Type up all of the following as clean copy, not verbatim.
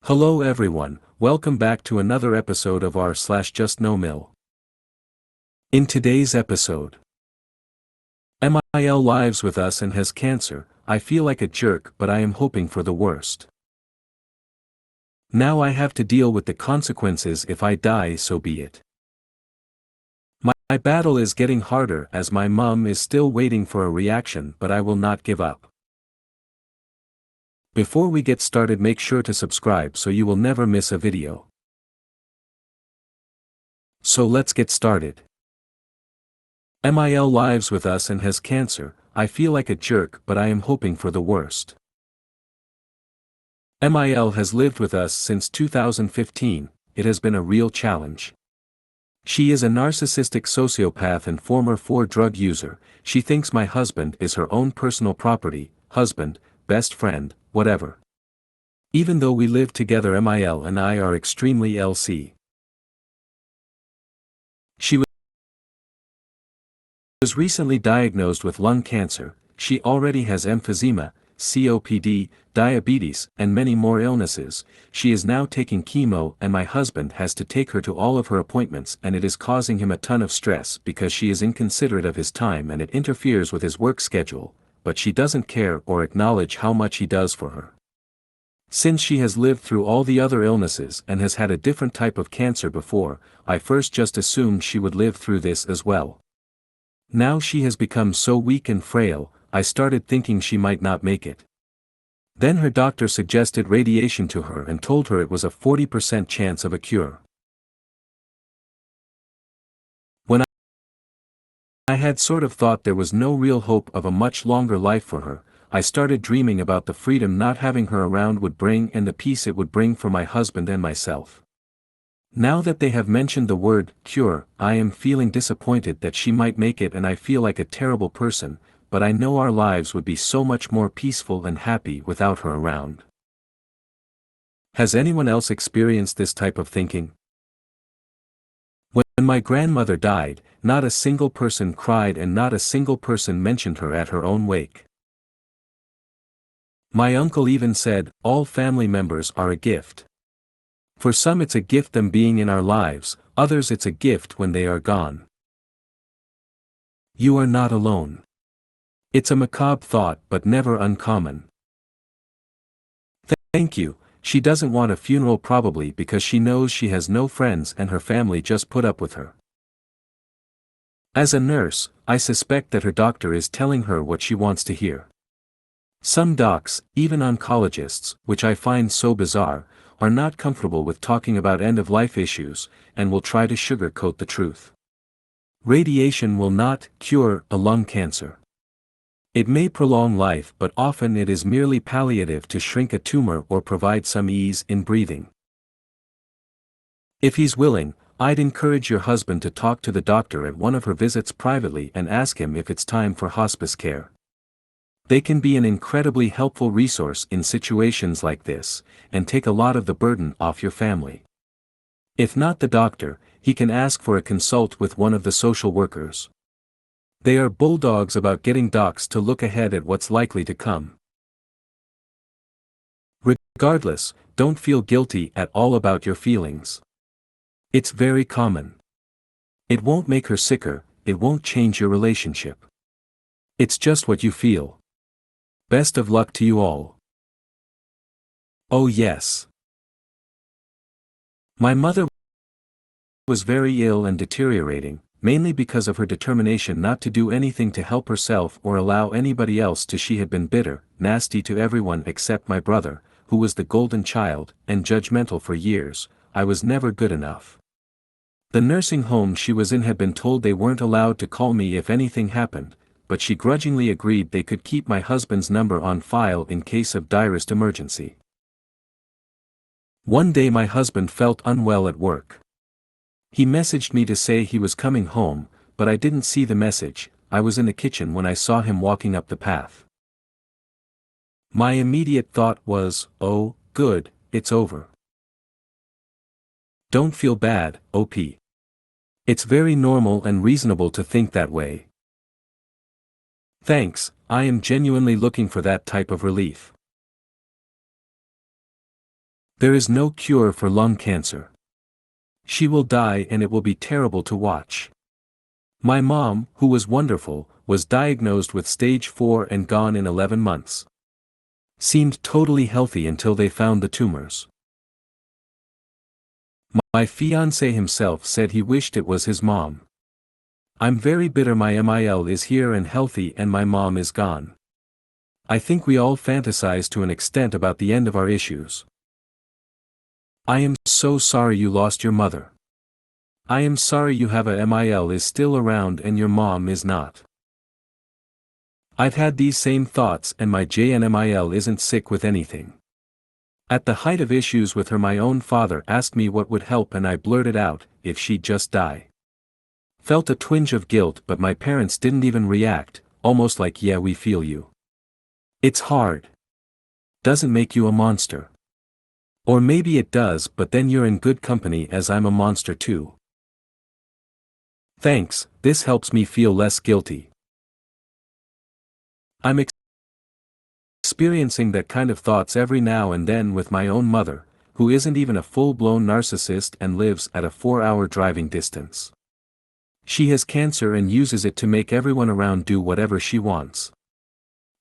Hello everyone, welcome back to another episode of r/JustNoMil. In today's episode, MIL lives with us and has cancer. I feel like a jerk, but I am hoping for the worst. Now I have to deal with the consequences. If I die, so be it. My battle is getting harder as my mom is still waiting for a reaction, but I will not give up. Before we get started, make sure to subscribe so you will never miss a video. So let's get started. MIL lives with us and has cancer. I feel like a jerk, but I am hoping for the worst. MIL has lived with us since 2015. It has been a real challenge. She is a narcissistic sociopath and former drug user. She thinks my husband is her own personal property, husband, best friend, whatever. Even though we live together, MIL and I are extremely LC. She was recently diagnosed with lung cancer. She already has emphysema, COPD, diabetes, and many more illnesses. She is now taking chemo, and my husband has to take her to all of her appointments, and it is causing him a ton of stress because she is inconsiderate of his time and it interferes with his work schedule, but she doesn't care or acknowledge how much he does for her. Since she has lived through all the other illnesses and has had a different type of cancer before, I first just assumed she would live through this as well. Now she has become so weak and frail, I started thinking she might not make it. Then her doctor suggested radiation to her and told her it was a 40% chance of a cure. When I had sort of thought there was no real hope of a much longer life for her, I started dreaming about the freedom not having her around would bring and the peace it would bring for my husband and myself. Now that they have mentioned the word cure, I am feeling disappointed that she might make it, and I feel like a terrible person, but I know our lives would be so much more peaceful and happy without her around. Has anyone else experienced this type of thinking? When my grandmother died, not a single person cried and not a single person mentioned her at her own wake. My uncle even said, all family members are a gift. For some it's a gift them being in our lives, others it's a gift when they are gone. You are not alone. It's a macabre thought but never uncommon. Thank you. She doesn't want a funeral, probably because she knows she has no friends and her family just put up with her. As a nurse, I suspect that her doctor is telling her what she wants to hear. Some docs, even oncologists, which I find so bizarre, are not comfortable with talking about end-of-life issues, and will try to sugarcoat the truth. Radiation will not cure a lung cancer. It may prolong life, but often it is merely palliative to shrink a tumor or provide some ease in breathing. If he's willing, I'd encourage your husband to talk to the doctor at one of her visits privately and ask him if it's time for hospice care. They can be an incredibly helpful resource in situations like this, and take a lot of the burden off your family. If not the doctor, he can ask for a consult with one of the social workers. They are bulldogs about getting docs to look ahead at what's likely to come. Regardless, don't feel guilty at all about your feelings. It's very common. It won't make her sicker, it won't change your relationship. It's just what you feel. Best of luck to you all. Oh yes. My mother was very ill and deteriorating, mainly because of her determination not to do anything to help herself or allow anybody else to. She had been bitter, nasty to everyone except my brother, who was the golden child, and judgmental for years. I was never good enough. The nursing home she was in had been told they weren't allowed to call me if anything happened, but she grudgingly agreed they could keep my husband's number on file in case of direst emergency. One day my husband felt unwell at work. He messaged me to say he was coming home, but I didn't see the message. I was in the kitchen when I saw him walking up the path. My immediate thought was, oh, good, it's over. Don't feel bad, OP. It's very normal and reasonable to think that way. Thanks, I am genuinely looking for that type of relief. There is no cure for lung cancer. She will die and it will be terrible to watch. My mom, who was wonderful, was diagnosed with stage 4 and gone in 11 months. Seemed totally healthy until they found the tumors. My fiancé himself said he wished it was his mom. I'm very bitter my MIL is here and healthy and my mom is gone. I think we all fantasize to an extent about the end of our issues. I am so sorry you lost your mother. I am sorry you have a MIL is still around and your mom is not. I've had these same thoughts and my JNMIL isn't sick with anything. At the height of issues with her my own father asked me what would help and I blurted out, if she'd just die. Felt a twinge of guilt but my parents didn't even react, almost like yeah we feel you. It's hard. Doesn't make you a monster. Or maybe it does but then you're in good company as I'm a monster too. Thanks, this helps me feel less guilty. I'm experiencing that kind of thoughts every now and then with my own mother, who isn't even a full-blown narcissist and lives at a 4-hour driving distance. She has cancer and uses it to make everyone around do whatever she wants.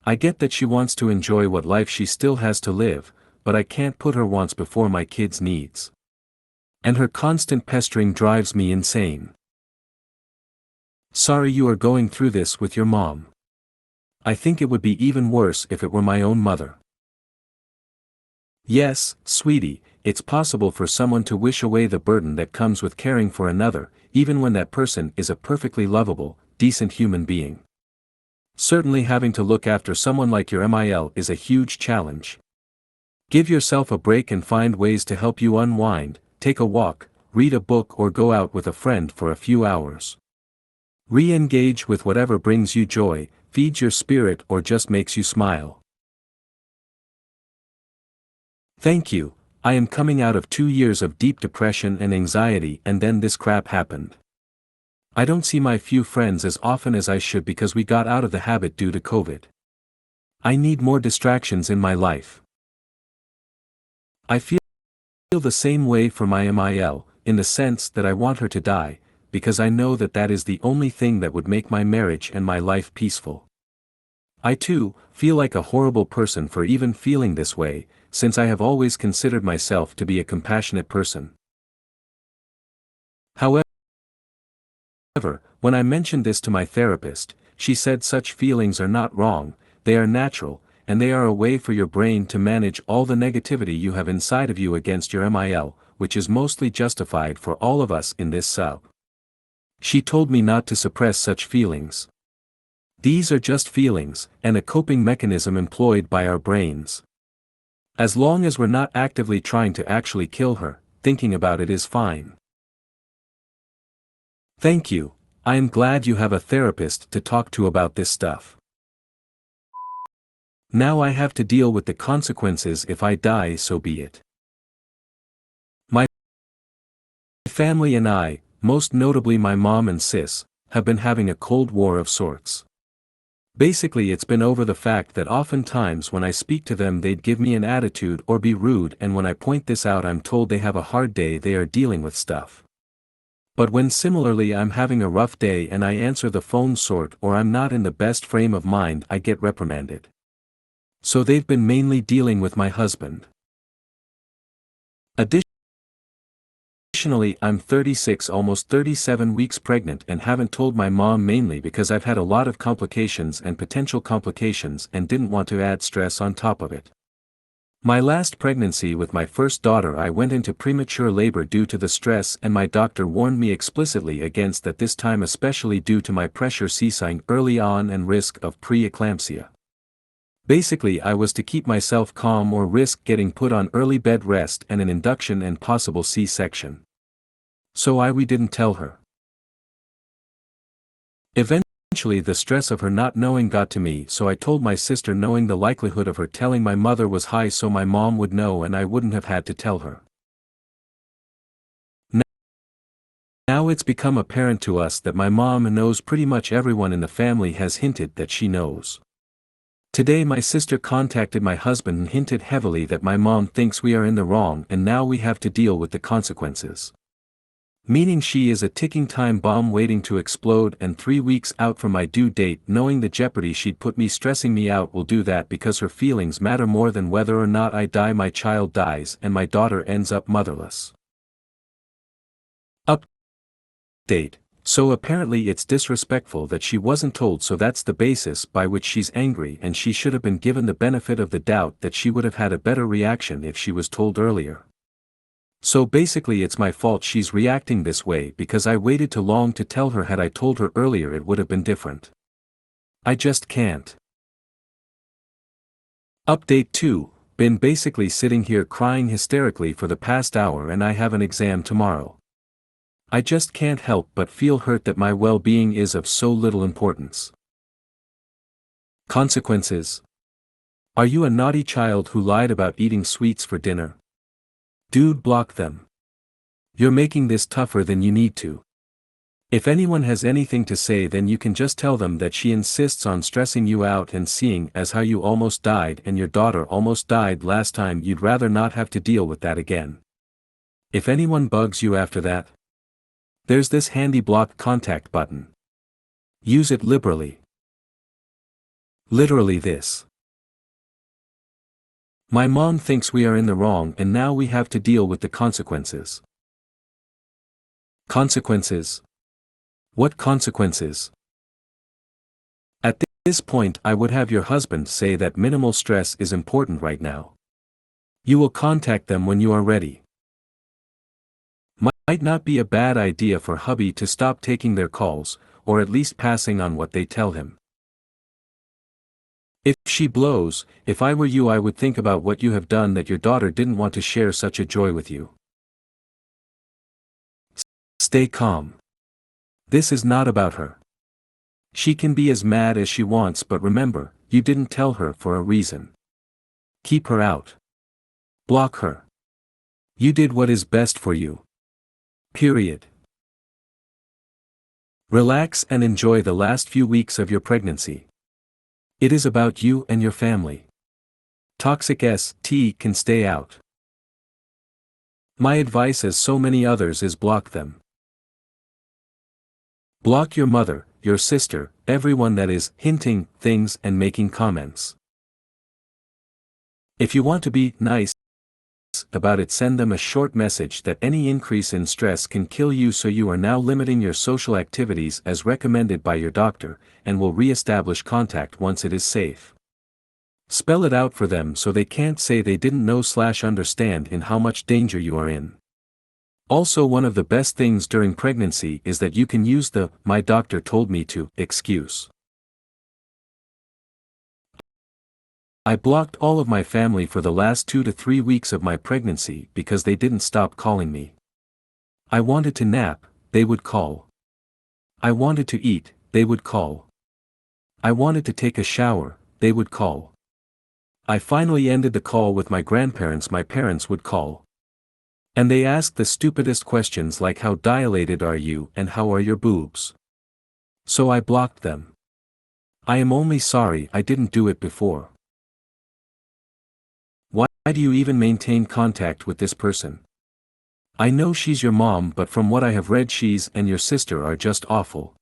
I get that she wants to enjoy what life she still has to live, but I can't put her wants before my kids' needs. And her constant pestering drives me insane. Sorry you are going through this with your mom. I think it would be even worse if it were my own mother. Yes, sweetie, it's possible for someone to wish away the burden that comes with caring for another, even when that person is a perfectly lovable, decent human being. Certainly having to look after someone like your MIL is a huge challenge. Give yourself a break and find ways to help you unwind, take a walk, read a book or go out with a friend for a few hours. Re-engage with whatever brings you joy, feeds your spirit or just makes you smile. Thank you, I am coming out of 2 years of deep depression and anxiety and then this crap happened. I don't see my few friends as often as I should because we got out of the habit due to COVID. I need more distractions in my life. I feel the same way for my MIL, in the sense that I want her to die, because I know that that is the only thing that would make my marriage and my life peaceful. I too, feel like a horrible person for even feeling this way, since I have always considered myself to be a compassionate person. However, when I mentioned this to my therapist, she said such feelings are not wrong, they are natural, and they are a way for your brain to manage all the negativity you have inside of you against your MIL, which is mostly justified for all of us in this sub. She told me not to suppress such feelings. These are just feelings, and a coping mechanism employed by our brains. As long as we're not actively trying to actually kill her, thinking about it is fine. Thank you, I am glad you have a therapist to talk to about this stuff. Now I have to deal with the consequences if I die, so be it. My family and I, most notably my mom and sis, have been having a cold war of sorts. Basically it's been over the fact that oftentimes when I speak to them they'd give me an attitude or be rude, and when I point this out I'm told they have a hard day, they are dealing with stuff. But when similarly I'm having a rough day and I answer the phone or I'm not in the best frame of mind, I get reprimanded. So they've been mainly dealing with my husband. Additionally, I'm 36, almost 37 weeks pregnant and haven't told my mom, mainly because I've had a lot of complications and potential complications and didn't want to add stress on top of it. My last pregnancy with my first daughter, I went into premature labor due to the stress, and my doctor warned me explicitly against that this time, especially due to my pressure ceasing early on and risk of preeclampsia. Basically I was to keep myself calm or risk getting put on early bed rest and an induction and possible C-section. So we didn't tell her. Eventually the stress of her not knowing got to me, so I told my sister, knowing the likelihood of her telling my mother was high so my mom would know and I wouldn't have had to tell her. Now it's become apparent to us that my mom knows. Pretty much everyone in the family has hinted that she knows. Today my sister contacted my husband and hinted heavily that my mom thinks we are in the wrong and now we have to deal with the consequences. Meaning she is a ticking time bomb waiting to explode, and 3 weeks out from my due date, knowing the jeopardy she'd put me, stressing me out, will do that because her feelings matter more than whether or not I die. My child dies and my daughter ends up motherless. Update. So apparently it's disrespectful that she wasn't told, so that's the basis by which she's angry, and she should have been given the benefit of the doubt that she would have had a better reaction if she was told earlier. So basically it's my fault she's reacting this way because I waited too long to tell her. Had I told her earlier it would have been different. I just can't. Update 2. Been basically sitting here crying hysterically for the past hour and I have an exam tomorrow. I just can't help but feel hurt that my well-being is of so little importance. Consequences. Are you a naughty child who lied about eating sweets for dinner? Dude, block them. You're making this tougher than you need to. If anyone has anything to say, then you can just tell them that she insists on stressing you out, and seeing as how you almost died and your daughter almost died last time, you'd rather not have to deal with that again. If anyone bugs you after that, there's this handy block contact button. Use it liberally. Literally this. My mom thinks we are in the wrong and now we have to deal with the consequences. Consequences? What consequences? At this point I would have your husband say that minimal stress is important right now. You will contact them when you are ready. Might not be a bad idea for hubby to stop taking their calls, or at least passing on what they tell him. If she blows, if I were you I would think about what you have done, that your daughter didn't want to share such a joy with you. Stay calm. This is not about her. She can be as mad as she wants, but remember, you didn't tell her for a reason. Keep her out. Block her. You did what is best for you. Period. Relax and enjoy the last few weeks of your pregnancy. It is about you and your family. Toxic ST can stay out. My advice, as so many others, is block them. Block your mother, your sister, everyone that is hinting things and making comments. If you want to be nice about it, send them a short message that any increase in stress can kill you, so you are now limiting your social activities as recommended by your doctor, and will re-establish contact once it is safe. Spell it out for them so they can't say they didn't know/understand in how much danger you are in. Also, one of the best things during pregnancy is that you can use the "my doctor told me to" excuse. I blocked all of my family for the last 2 to 3 weeks of my pregnancy because they didn't stop calling me. I wanted to nap, they would call. I wanted to eat, they would call. I wanted to take a shower, they would call. I finally ended the call with my grandparents. My parents would call. And they asked the stupidest questions like, how dilated are you and how are your boobs? So I blocked them. I am only sorry I didn't do it before. Why do you even maintain contact with this person? I know she's your mom, but from what I have read, she's and your sister are just awful.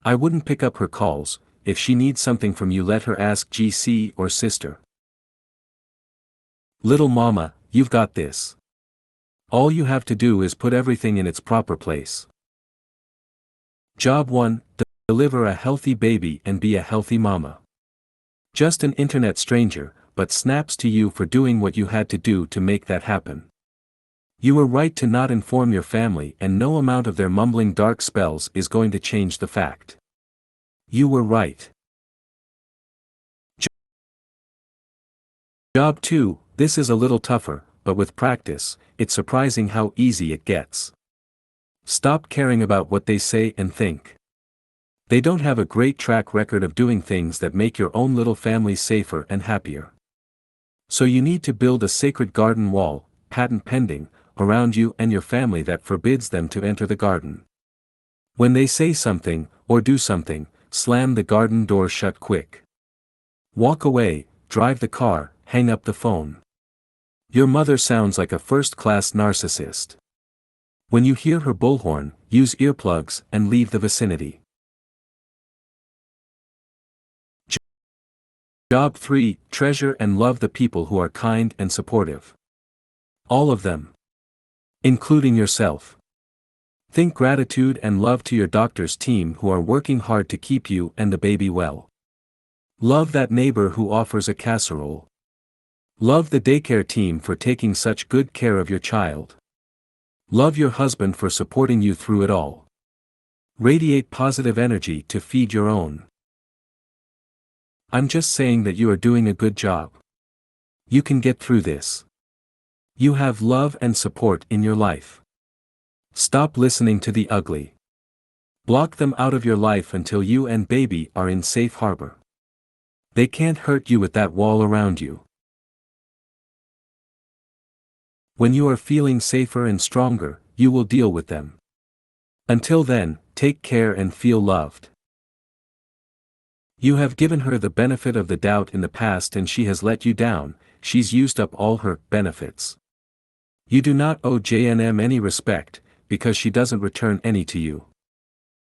I wouldn't pick up her calls. If she needs something from you, let her ask GC or sister. Little mama, you've got this. All you have to do is put everything in its proper place. Job 1, deliver a healthy baby and be a healthy mama. Just an internet stranger, but snaps to you for doing what you had to do to make that happen. You were right to not inform your family, and no amount of their mumbling dark spells is going to change the fact. You were right. Job 2, this is a little tougher, but with practice, it's surprising how easy it gets. Stop caring about what they say and think. They don't have a great track record of doing things that make your own little family safer and happier. So you need to build a sacred garden wall, patent pending, around you and your family that forbids them to enter the garden. When they say something, or do something, slam the garden door shut quick. Walk away, drive the car, hang up the phone. Your mother sounds like a first-class narcissist. When you hear her bullhorn, use earplugs and leave the vicinity. Job 3, treasure and love the people who are kind and supportive. All of them. Including yourself. Think gratitude and love to your doctor's team who are working hard to keep you and the baby well. Love that neighbor who offers a casserole. Love the daycare team for taking such good care of your child. Love your husband for supporting you through it all. Radiate positive energy to feed your own. I'm just saying that you are doing a good job. You can get through this. You have love and support in your life. Stop listening to the ugly. Block them out of your life until you and baby are in safe harbor. They can't hurt you with that wall around you. When you are feeling safer and stronger, you will deal with them. Until then, take care and feel loved. You have given her the benefit of the doubt in the past and she has let you down. She's used up all her benefits. You do not owe JNM any respect, because she doesn't return any to you.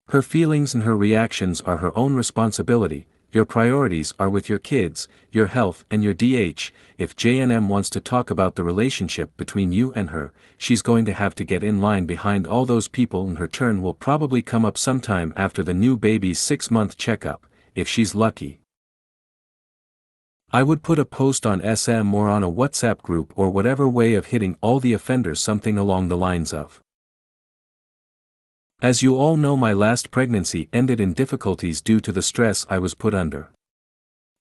Her feelings and her reactions are her own responsibility. Your priorities are with your kids, your health and your DH. If JNM wants to talk about the relationship between you and her, she's going to have to get in line behind all those people and her turn will probably come up sometime after the new baby's 6-month checkup, if she's lucky. I would put a post on SM or on a WhatsApp group or whatever way of hitting all the offenders something along the lines of. As you all know, my last pregnancy ended in difficulties due to the stress I was put under.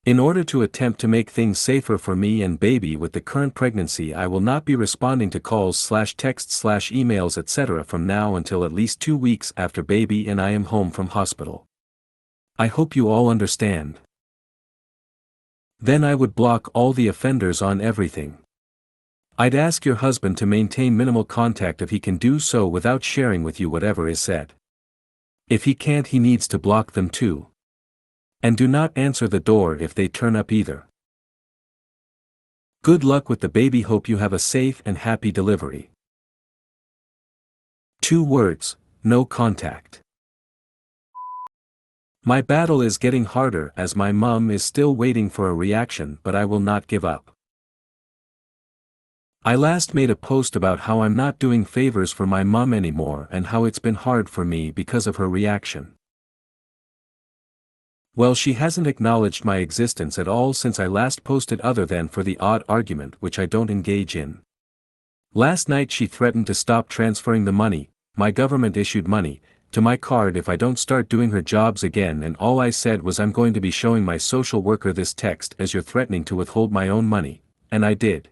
In order to attempt to make things safer for me and baby with the current pregnancy, I will not be responding to calls/texts/emails etc. from now until at least 2 weeks after baby and I am home from hospital. I hope you all understand. Then I would block all the offenders on everything. I'd ask your husband to maintain minimal contact if he can do so without sharing with you whatever is said. If he can't, he needs to block them too. And do not answer the door if they turn up either. Good luck with the baby. Hope you have a safe and happy delivery. 2 words, no contact. My battle is getting harder as my mom is still waiting for a reaction, but I will not give up. I last made a post about how I'm not doing favors for my mom anymore and how it's been hard for me because of her reaction. Well, she hasn't acknowledged my existence at all since I last posted, other than for the odd argument which I don't engage in. Last night she threatened to stop transferring the money, my government-issued money, to my card if I don't start doing her jobs again, and all I said was I'm going to be showing my social worker this text as you're threatening to withhold my own money, and I did.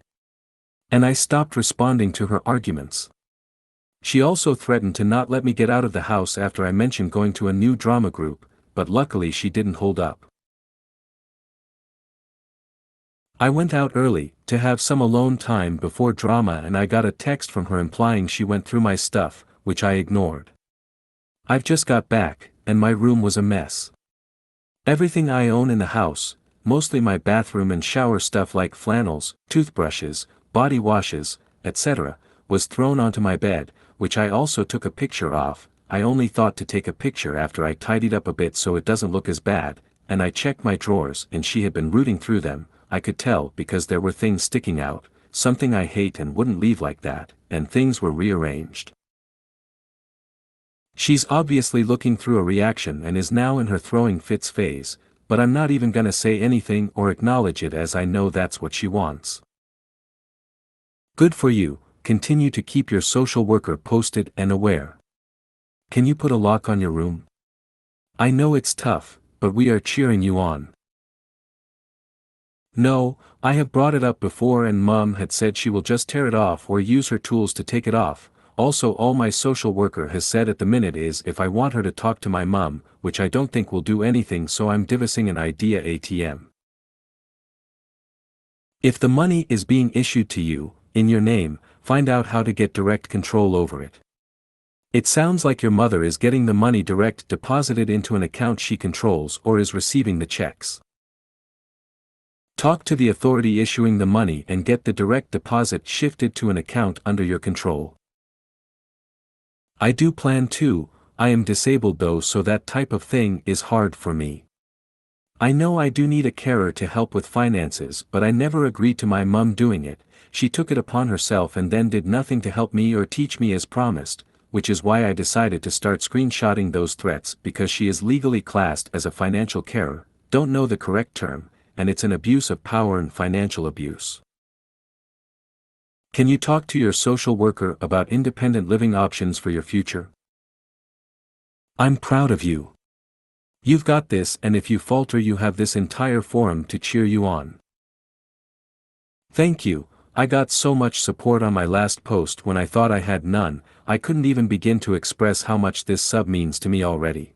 And I stopped responding to her arguments. She also threatened to not let me get out of the house after I mentioned going to a new drama group, but luckily she didn't hold up. I went out early, to have some alone time before drama, and I got a text from her implying she went through my stuff, which I ignored. I've just got back, and my room was a mess. Everything I own in the house, mostly my bathroom and shower stuff like flannels, toothbrushes, body washes, etc., was thrown onto my bed, which I also took a picture of. I only thought to take a picture after I tidied up a bit so it doesn't look as bad, and I checked my drawers and she had been rooting through them. I could tell because there were things sticking out, something I hate and wouldn't leave like that, and things were rearranged. She's obviously looking through a reaction and is now in her throwing fits phase, but I'm not even gonna say anything or acknowledge it as I know that's what she wants. Good for you, continue to keep your social worker posted and aware. Can you put a lock on your room? I know it's tough, but we are cheering you on. No, I have brought it up before and Mom had said she will just tear it off or use her tools to take it off. Also, all my social worker has said at the minute is if I want her to talk to my mom, which I don't think will do anything, so I'm divorcing an idea ATM. If the money is being issued to you, in your name, find out how to get direct control over it. It sounds like your mother is getting the money direct deposited into an account she controls or is receiving the checks. Talk to the authority issuing the money and get the direct deposit shifted to an account under your control. I do plan to. I am disabled though, so that type of thing is hard for me. I know I do need a carer to help with finances, but I never agreed to my mum doing it. She took it upon herself and then did nothing to help me or teach me as promised, which is why I decided to start screenshotting those threats, because she is legally classed as a financial carer, don't know the correct term, and it's an abuse of power and financial abuse. Can you talk to your social worker about independent living options for your future? I'm proud of you. You've got this, and if you falter you have this entire forum to cheer you on. Thank you. I got so much support on my last post when I thought I had none. I couldn't even begin to express how much this sub means to me already.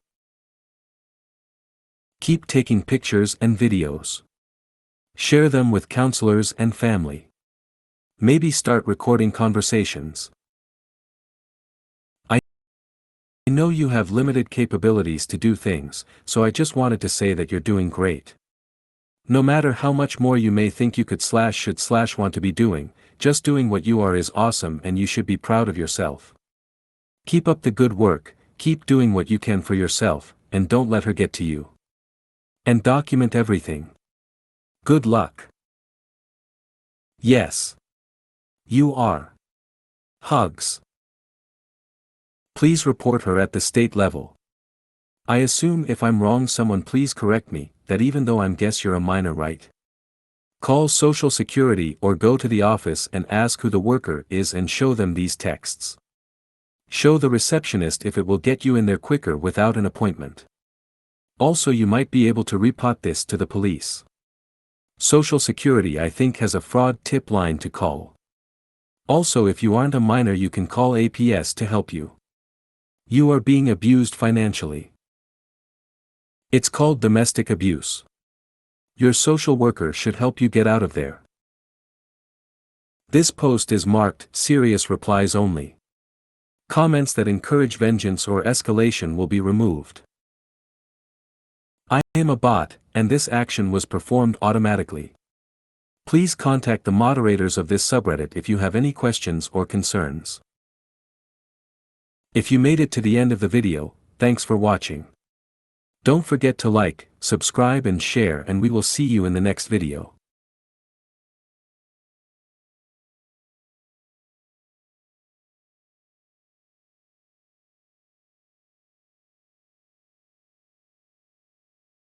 Keep taking pictures and videos. Share them with counselors and family. Maybe start recording conversations. I know you have limited capabilities to do things, so I just wanted to say that you're doing great. No matter how much more you may think you could should want to be doing, just doing what you are is awesome and you should be proud of yourself. Keep up the good work, keep doing what you can for yourself, and don't let her get to you. And document everything. Good luck. Yes. You are. Hugs. Please report her at the state level. I assume if I'm wrong someone please correct me, that even though I'm guess you're a minor, right? Call Social Security or go to the office and ask who the worker is and show them these texts. Show the receptionist if it will get you in there quicker without an appointment. Also you might be able to report this to the police. Social Security I think has a fraud tip line to call. Also if you aren't a minor you can call APS to help you. You are being abused financially. It's called domestic abuse. Your social worker should help you get out of there. This post is marked serious replies only. Comments that encourage vengeance or escalation will be removed. I am a bot, and this action was performed automatically. Please contact the moderators of this subreddit if you have any questions or concerns. If you made it to the end of the video, thanks for watching. Don't forget to like, subscribe and share, and we will see you in the next video.